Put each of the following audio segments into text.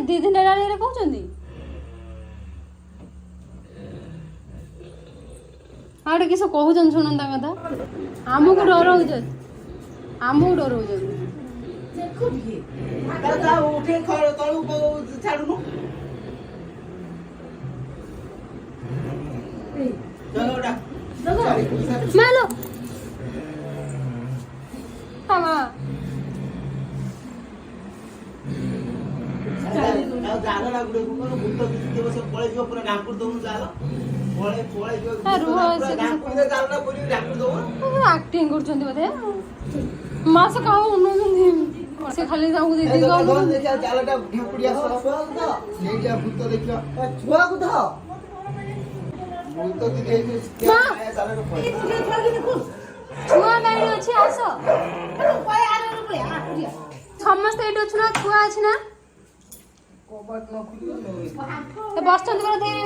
ଦି ଦିନ ହେଲାଣି କହୁଛନ୍ତି ଆଉ ଗୋଟେ କିସ କହୁଛନ୍ତି ଶୁଣନ୍ତୁ ତା କଥା ଆମକୁ ଡରଉଛନ୍ତି ମାଲୋ ମାମା ଆକ୍ଟିଂ କରୁଛନ୍ତି ବୋଧେ ମାସ କାହା ଉନଉଛନ୍ତି ସେ ଖାଲି ତାଙ୍କୁ ଦିଦି ଛୁଆ ଗାଡି ଅଛି ଆସ ସମସ୍ତେ ଏଇଠି ଅଛୁ ନା ଛୁଆ ଅଛି ନା ବସିଛନ୍ତି ପରା ଧୀରେ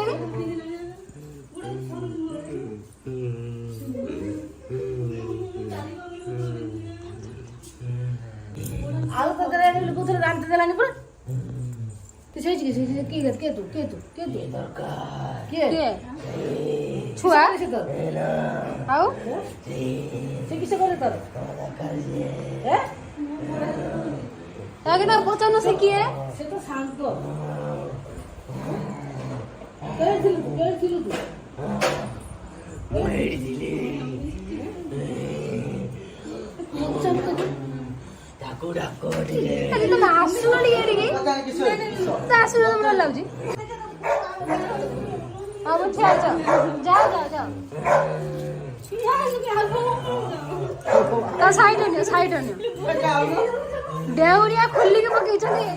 ଆଉ ତ କୋଉଥିରେ ରାନ୍ଧି ଦେଲାନି ପରା ତୁ ସେଇଠି କିଏ ତୁ ଛୁଆ ଆଉ ସେ କିସ କରେ ତୋର ତାকে ତ ପଚାରୁନ ସେ କିଏ ସେ ତ ଶାନ୍ତ କେଉଁଥିଲୁ ତୁ ତମେ ଆସୁନ ଟିକେ ଆସିବ ଭଲ ଲାଗୁଛି ହଉ ଯାଅ ତା ସାଇଡ ନିଅ ଡେଉରିଆ ଖୋଲିକି ପକେଇଛନ୍ତି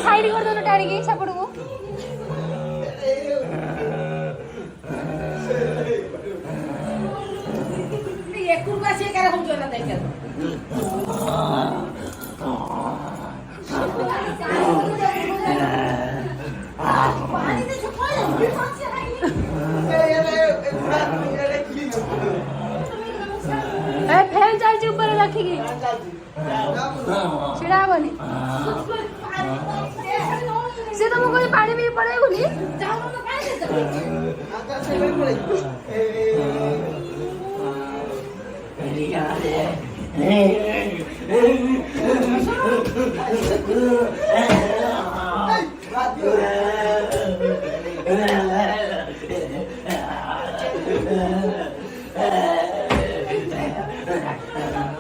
ସାଇଡ କରିଦଉନ ଟାଣିକି ସେପଟକୁ ଫ୍ୟାନ୍ ଚାଲିଛି ଉପରେ ରଖିକି ଛିଡା ହବନି ସେ ତମକୁ କହି ପାଣି ବି ପଳେଇବୁନି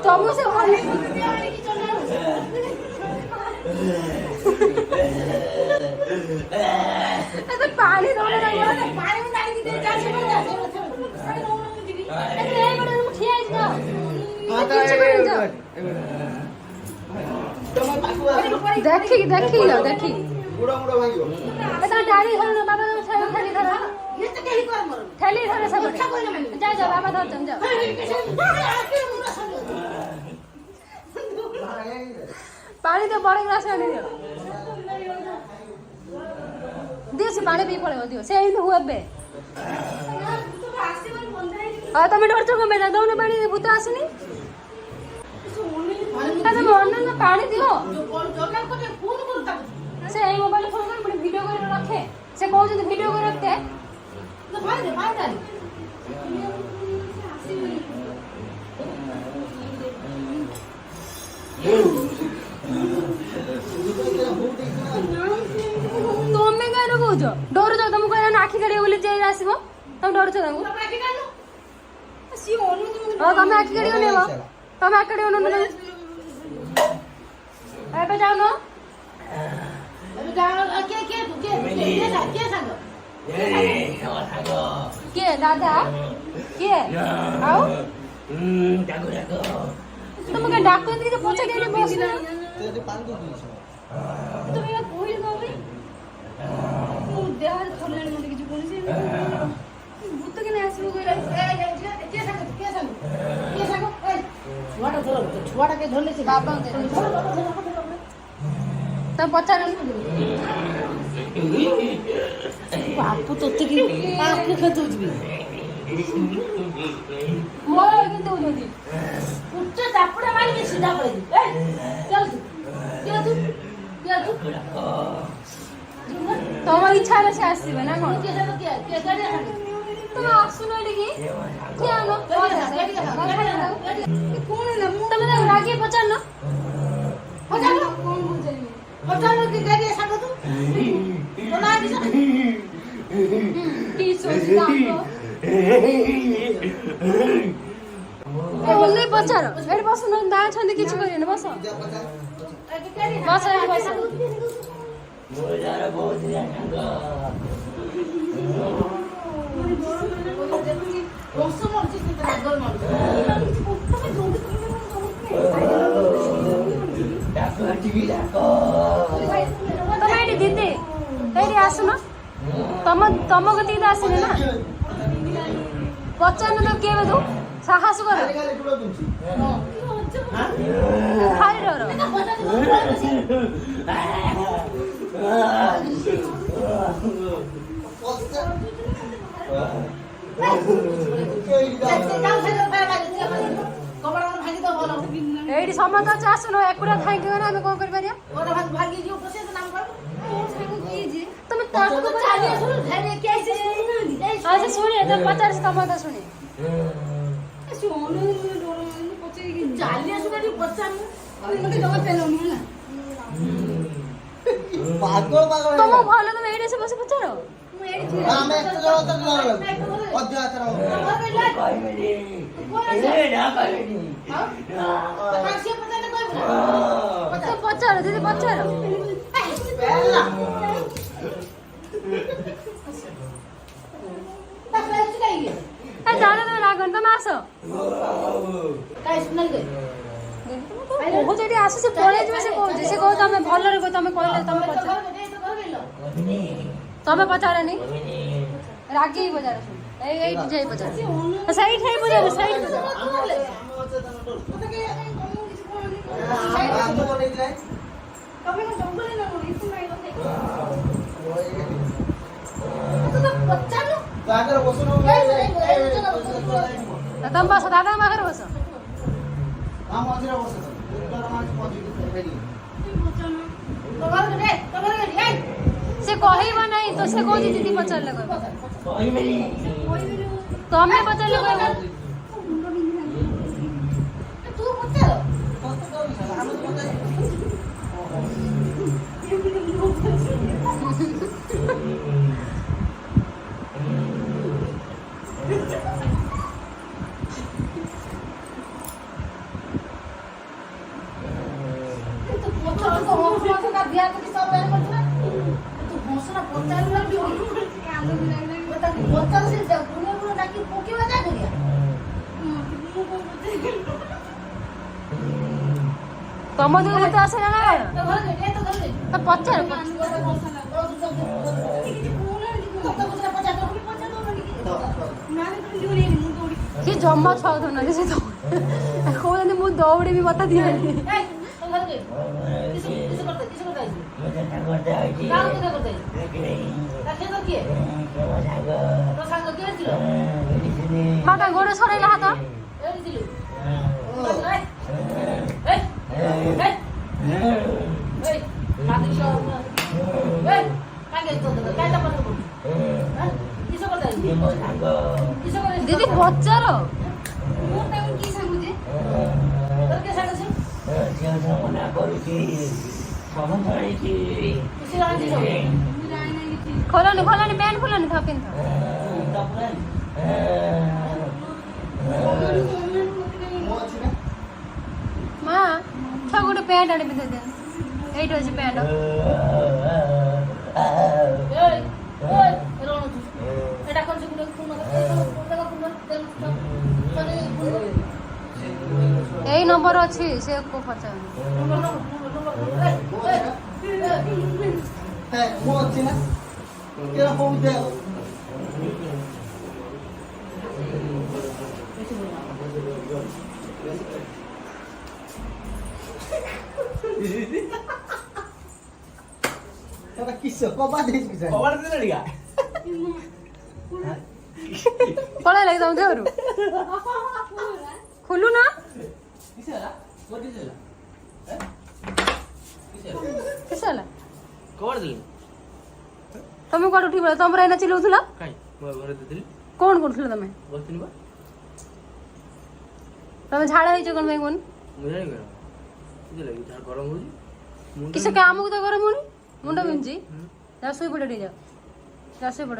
ତମକୁ ସେ ଭଲ ପାଣି ଦଉନ ଦେଖିକି ଟାଣି ଧର ବାବା ଠେଲି ଧର ଯାଅ ବାବା ଧରୁଛନ୍ତି ଯାଅ ପାଣି ଦିଅ ବଡ ଗ୍ଲାସ ଆଣି ଦିଅ ସେ ପାଣି ପିଇ ପଳେଇବ ଦିଅ ସେ ଏମିତି ହୁଏ ଆଉ ତମେ ଡରୁଛ କଣ ପାଇଁ ଦଉନ ପାଣି ଭୂତ ଆସୁନି ପାଣି ଦିଅ ସେ ଏଇ ମୋବାଇଲ ଫୋନ କରି ପୁଣି ଭିଡିଓ କରି ରଖେ ସେ କହୁଛନ୍ତି ଭିଡିଓ କରି ରଖେ ତମେ କାହିଁକି କହୁଛ ଡରୁଛ ତମକୁ କହିଲା ଆଖି କାଢିବ ବୋଲି ଯାଇ ଆସିବ ତମେ ଡରୁଛ ତାଙ୍କୁ ତମେ ଆଖି କାଢିବ ନେବ ତମେ ଆଖି କାଢିବ ଏବେ ଯାଉନ କିଏ ଦାଦା କିଏ ଆଉ ତମକୁ ଡାକନ୍ତି କି ପଚାରି ବସିଲା তুমি কইলে কবে ও দেহার খোললে মতে কিছু বলিস ভূত কেন আসলো কইলা কে সাগো এই ছুয়াটাকে ধরলেছে বাবা তা পচার বাপু তো থেকে পাপ খেতে উঠবি মোর কিন্তু যদি উচ্চ চাপড়ে মারিকে সিধা করে দি এই চল তুই কে তুই তোমার ইচ্ছা হলে সে আসবে না কোন কে জানো কে গাড়ি আছে তুমি আসুন এদিকে কে আনো কোন না তুমি তো রাগে পচার না পচানো কোন বুঝাই পচানো কি গাড়ি সাথে তো না দিছ কি সোচি কাটো বললে পচার এর বসো না দা ছন্দে কিছু করি না বসো বসো বসো মোজার বহুত জাঙ্গা বসো মরছি তো একদম মরছি ডাকো টিভি ডাকো ତମେ ଏଇଠି ଦିଦି ଏଇଠି ଆସୁନ ତମ କତିକି ତ ଆସିନି ନା ପଚାରୁନ ତ କିଏ ବେ ତୁ ସାହସ କର ଖାଲି ଡର ଏଇଠି ସମସ୍ତେ ଅଛି ଆସୁନ ଏକୁଟା ଖାଇକି ଗଲେ ଆମେ କଣ କରିପାରିବା ତମେ ତାକୁ ଚାଲି ଆସୁନ ଧାରେ କେ ଆସି ଶୁଣୁନାହାନ୍ତି ଆଚ୍ଛା ଶୁଣି ତମେ ପଚାରିସ ତମ କଥା ଶୁଣି ଚାଲି ଆସୁନ ଟିକେ ପଚାରୁନ ପାଗଳ ପାଗଳ ତମ ଭଲ ତମେ ଏଇଠି ଆସି ବସି ପଚାର ଆମେ ଏତେ ଜଣ ତ ଅଧିକ ଆଥର କହିବେନି ଏ ନା କହିବେନି ତ ପଚାର ଦିଦି ପଚାର ଏ ଜାଣ ତମେ ରାଗନି ତମେ ଆସ କହୁଛି ଏଠି ଆସ ସେ ପଳେଇ ଯିବ ସେ କହୁଛି ସେ କହୁଛି ତମେ ଭଲରେ କହୁଛି ତମେ କହିଲେ ତମେ ପଚାର ତମେ ପଚାରନି ରାଗି ପଚାର এইটি যাই পচার সাইড হেই পচার সাইড ତମ ବସ ଦାଦା ପାଖରେ ବସ ସେ କହିବ ନାହିଁ ତ ସେ କହୁଛି ଦିଦି ପଚାରିଲେ କହିବ କହିବେନି ତମେ ପଚାରିଲେ କହିବ ତୁ ପଚାର ତମ ଦିଦି ତ ଆସିଲା ନା ତ ପଚାର କି ଜମା ଛଅ ଧରୁନାହାନ୍ତି ସେ କହୁଛନ୍ତି ମୁଁ ଦୌଡ଼ିବି ମତେ ଦିଅନ୍ତି ହଁ ତା ଗୋଡ଼ ସରେଇଲା ହାତ ଦିଦି ପଚାର ମନା କରୁଛି ସବୁ ଛାଡ଼ିଛି ଖୋଲନି ଖୋଲନି ପ୍ୟାଣ୍ଟ ଖୋଲନି ଥାଉ ପିନ୍ଧ ମା ଛୁଆ ଗୋଟେ ପ୍ୟାଣ୍ଟ ଆଣି ପିନ୍ଧେଇ ଦିଅ ଏଇଠି ଅଛି ପ୍ୟାଣ୍ଟ ଏଇ ନମ୍ବର ଅଛି ସେ ପଚାର ମୁଁ ଅଛି ନା କେରା ହଉଛେ Kata kisah, kau baca kisah. କବାଟ ଦେଲେ ପଳେଇ ଲାଗି ତମ ଦେହରୁ ଖୋଲୁ ନା किसे होला कोटी देला किसे होला କିସ ହେଲା कवर देले ତମେ କୁଆଡେ ଉଠି ପଡିଲ ତମର ଏଇନା ଚିଲଉଥିଲ काई मो घरे देଥିଲି କଣ କରୁଥିଲ ତମେ ବସିନି ବା ତମେ ଝାଡା ହେଇଛ କଣ ପାଇଁ କୁହନି ମୁଁ ଜାଣି ଗଲା କିसे ଲାଗି ଝାଳ ଗରମ ହଉଛି ମୁଣ୍ଡ କିସ କାମକୁ ତ ଗରମ ହଉନି ମୁଣ୍ଡ ବିନ୍ଧୁଛି ଯା ଶୋଇପଡ ଟିକେ ଯା ଶୋଇପଡ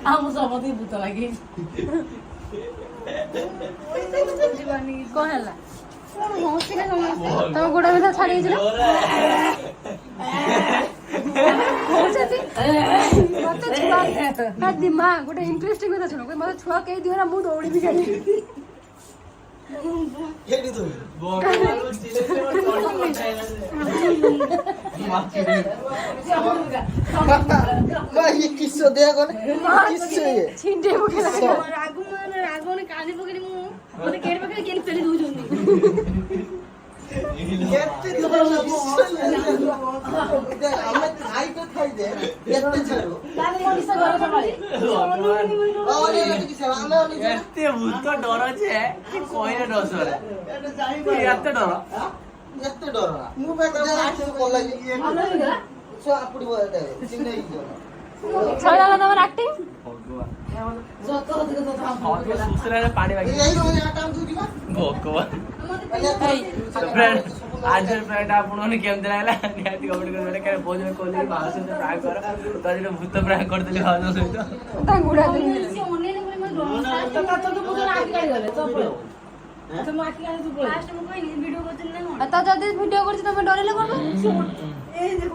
ଆମ ସମସ୍ତେ ଭୂତ ଲାଗେ କଣ ହେଲା ତମ ଗୋଡ ବିନ୍ଧା ଛାଡି ଯାଇছিল ମତେ ଛୁଆ ଦିମା ଗୋଟେ ଇଣ୍ଟରେଷ୍ଟିଂ କଥା ଶୁଣ ମତେ ଛୁଆ କେହି ଦିଅ ନା ମୁଁ ଦୌଡ଼ିବି ଖାଲି କେଡି ତୁ ମା ये किस्सो देया कोने किस्सो ये ଛିଣ୍ଡେଇ ପକେଇଲା ରାଗମାନେ କାଲି ପକେଇ ମୁଁ ମତେ କେଡେ ପକେଇ କେଲି ପେଲି ଦଉଛନ୍ତି କେତେ ତୋର କିସ୍ସो ଆମେ ଖାଇ ତ ଖାଇ ଦେ କେତେ ଛାଡୁ ତାହେଲେ ମଣିଷ ଘର ସମ୍ଭାଳେ ଓରେ କିସ ଆମେ ଓନି ଏତେ ଭୂତ ଡର ଯେ କି କହିଲେ ଡସରେ ଏତେ ଡର ଏତେ ଡର ମୁଁ ବା ଜାଣିଛୁ କଲାଜି ଭଲ ହେଇଗଲା ସो ଆପଡି ବୋଲେ ଚିନ୍ନେଇ ଯିବ ସରିଲା ତମର ଆକ୍ଟିଂ ଯତ ଅଧିକ ତ ସୁସରାରେ ପାଣି ବାକି ଏଇ ଯୋଉ ଆଟାମ ଯିବା ଭଗବାନ फ्रेंड आज फ्रेंड आपण केमती लागला निहाती कमेंट कर बेले के बहुत जन कहले भाषा से प्राग कर तो आज भूत प्राग कर देली भाषा सहित ତା ଗୁଡା ସେ ଅନେଇଲେ ପରେ ମୁଁ ଡର ତ ମୁଁ ଆଖି କାଢି ଗଲେ ତ ପଳେଇବ ତ ମୁଁ ଆଖି କାଢି ତୁ ପଳେଇବ ଲାଷ୍ଟ ମୁଁ କହିନି ଭିଡିଓ କରୁଥିଲି ନା କଣ ତା ଯଦି ଭିଡିଓ କରୁଛି ତମେ ଡରିଲେ କଣ ଏ ଦେଖ